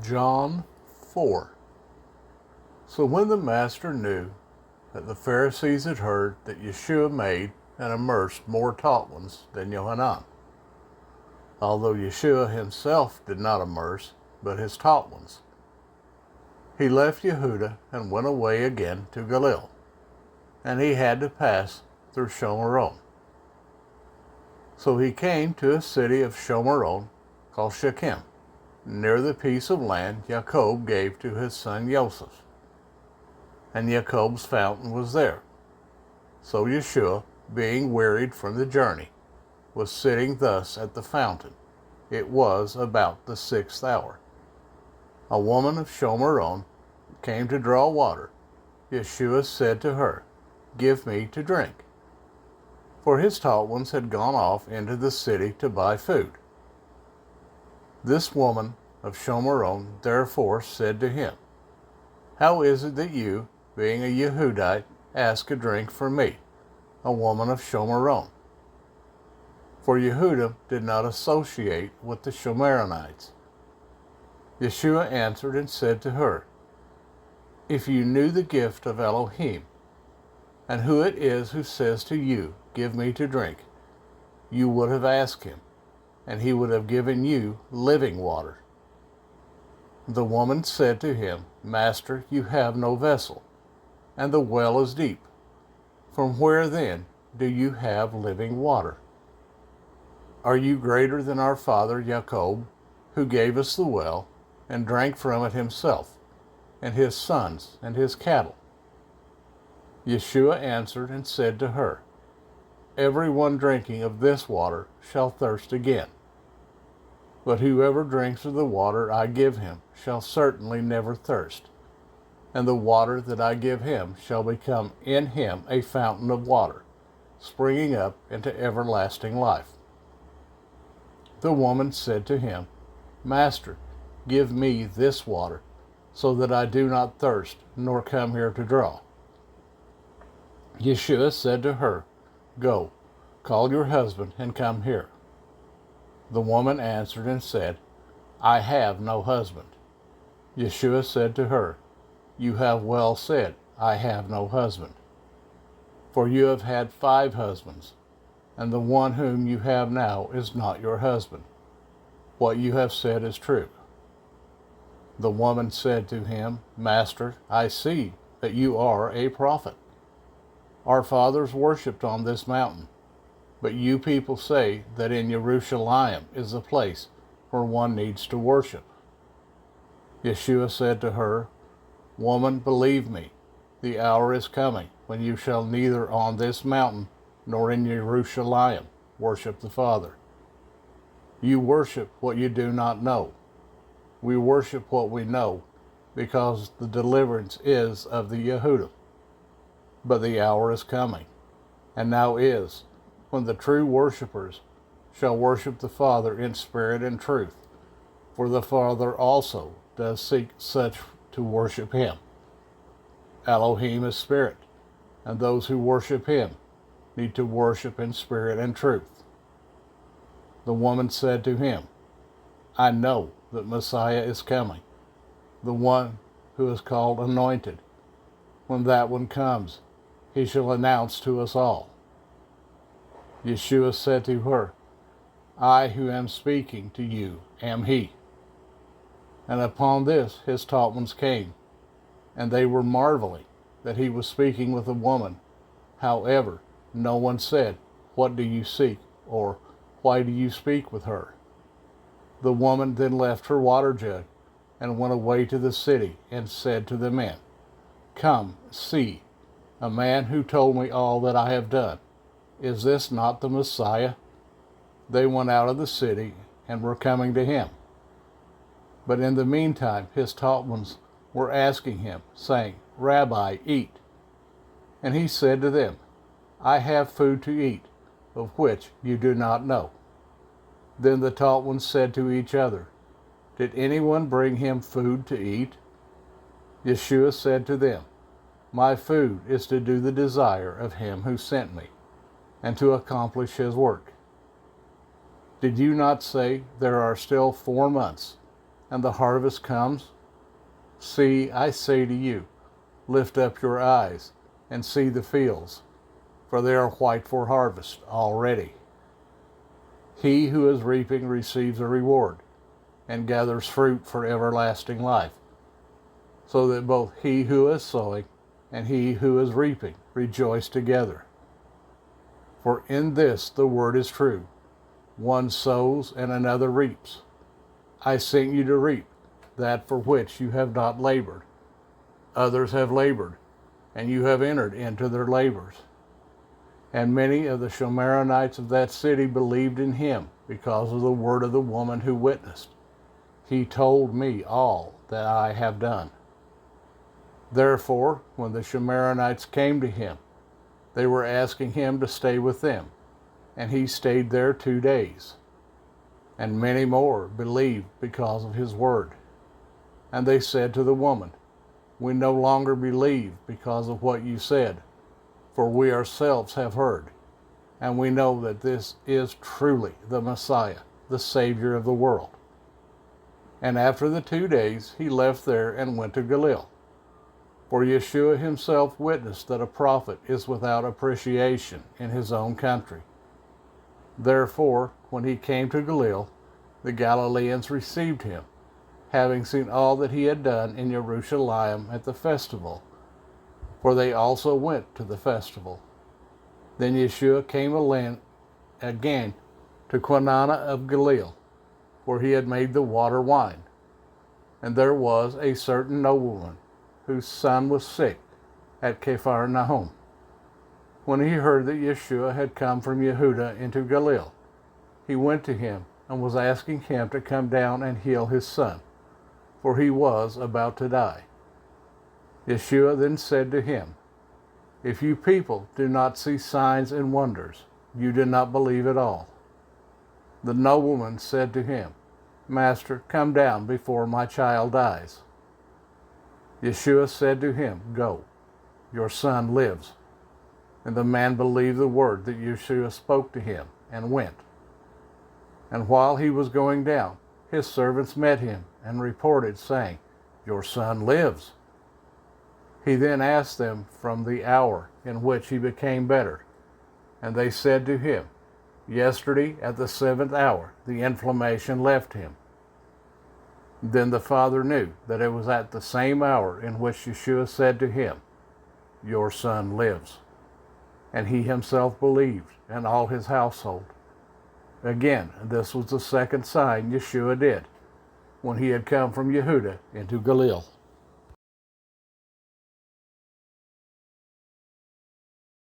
John 4. So when the master knew that the Pharisees had heard that Yeshua made and immersed more taught ones than Yohanan, although Yeshua himself did not immerse, but his taught ones, he left Yehuda and went away again to Galilee, and he had to pass through Shomeron. So he came to a city of Shomeron called Shechem, near the piece of land Jacob gave to his son Joseph. And Jacob's fountain was there. So Yeshua, being wearied from the journey, was sitting thus at the fountain. It was about the 6th hour. A woman of Shomeron came to draw water. Yeshua said to her, "Give me to drink." For his taught ones had gone off into the city to buy food. This woman of Shomeron therefore said to him, "How is it that you, being a Yehudite, ask a drink from me, a woman of Shomeron?" For Yehuda did not associate with the Shomeronites. Yeshua answered and said to her, "If you knew the gift of Elohim, and who it is who says to you, 'Give me to drink,' you would have asked him, and he would have given you living water." The woman said to him, "Master, you have no vessel, and the well is deep. From where then do you have living water? Are you greater than our father Jacob, who gave us the well, and drank from it himself, and his sons, and his cattle?" Yeshua answered and said to her, "Everyone drinking of this water shall thirst again. But whoever drinks of the water I give him shall certainly never thirst, and the water that I give him shall become in him a fountain of water, springing up into everlasting life." The woman said to him, "Master, give me this water, so that I do not thirst, nor come here to draw." Yeshua said to her, "Go, call your husband and come here." The woman answered and said, "I have no husband." Yeshua said to her, "You have well said, 'I have no husband.' For you have had 5 husbands, and the one whom you have now is not your husband. What you have said is true." The woman said to him, "Master, I see that you are a prophet. Our fathers worshipped on this mountain, but you people say that in Jerusalem is the place where one needs to worship." Yeshua said to her, "Woman, believe me, the hour is coming when you shall neither on this mountain nor in Jerusalem worship the Father. You worship what you do not know. We worship what we know, because the deliverance is of the Yehudim. But the hour is coming, and now is, when the true worshippers shall worship the Father in spirit and truth, for the Father also does seek such to worship him. Elohim is spirit, and those who worship him need to worship in spirit and truth." The woman said to him, "I know that Messiah is coming, the one who is called Anointed. When that one comes, he shall announce to us all." Yeshua said to her, "I who am speaking to you am he." And upon this his taught ones came, and they were marveling that he was speaking with a woman. However, no one said, "What do you seek?" or "Why do you speak with her?" The woman then left her water jug and went away to the city and said to the men, "Come, see, a man who told me all that I have done. Is this not the Messiah?" They went out of the city and were coming to him. But in the meantime his taught ones were asking him, saying, "Rabbi, eat." And he said to them, "I have food to eat, of which you do not know." Then the taught ones said to each other, "Did anyone bring him food to eat?" Yeshua said to them, "My food is to do the desire of him who sent me, and to accomplish his work. Did you not say, 'There are still 4 months, and the harvest comes? See, I say to you, lift up your eyes and see the fields, for they are white for harvest already. He who is reaping receives a reward, and gathers fruit for everlasting life, so that both he who is sowing and he who is reaping rejoice together. For in this the word is true, one sows and another reaps. I sent you to reap that for which you have not labored. Others have labored, and you have entered into their labors. And many of the Shomeronites of that city believed in him because of the word of the woman who witnessed. He told me all that I have done. Therefore, when the Shomeronites came to him, they were asking him to stay with them, and he stayed there 2 days. And many more believed because of his word. And they said to the woman, we no longer believe because of what you said, for we ourselves have heard, and we know that this is truly the Messiah, the Savior of the world. And after the 2 days, he left there and went to Galilee. For Yeshua himself witnessed that a prophet is without appreciation in his own country. Therefore, when he came to Galilee, the Galileans received him, having seen all that he had done in Jerusalem at the festival, for they also went to the festival. Then Yeshua came again to Cana of Galilee, where he had made the water wine. And there was a certain nobleman whose son was sick at Capharnaum. When he heard that Yeshua had come from Yehuda into Galilee, he went to him and was asking him to come down and heal his son, for he was about to die. Yeshua then said to him, if you people do not see signs and wonders, you do not believe at all. The nobleman said to him, Master, come down before my child dies. Yeshua said to him, go, your son lives. And the man believed the word that Yeshua spoke to him and went. And while he was going down, his servants met him and reported, saying, your son lives. He then asked them from the hour in which he became better. And they said to him, yesterday at the 7th hour, the inflammation left him. Then the father knew that it was at the same hour in which Yeshua said to him, your son lives. And he himself believed, and all his household. Again, this was the second sign Yeshua did, when he had come from Yehuda into Galilee.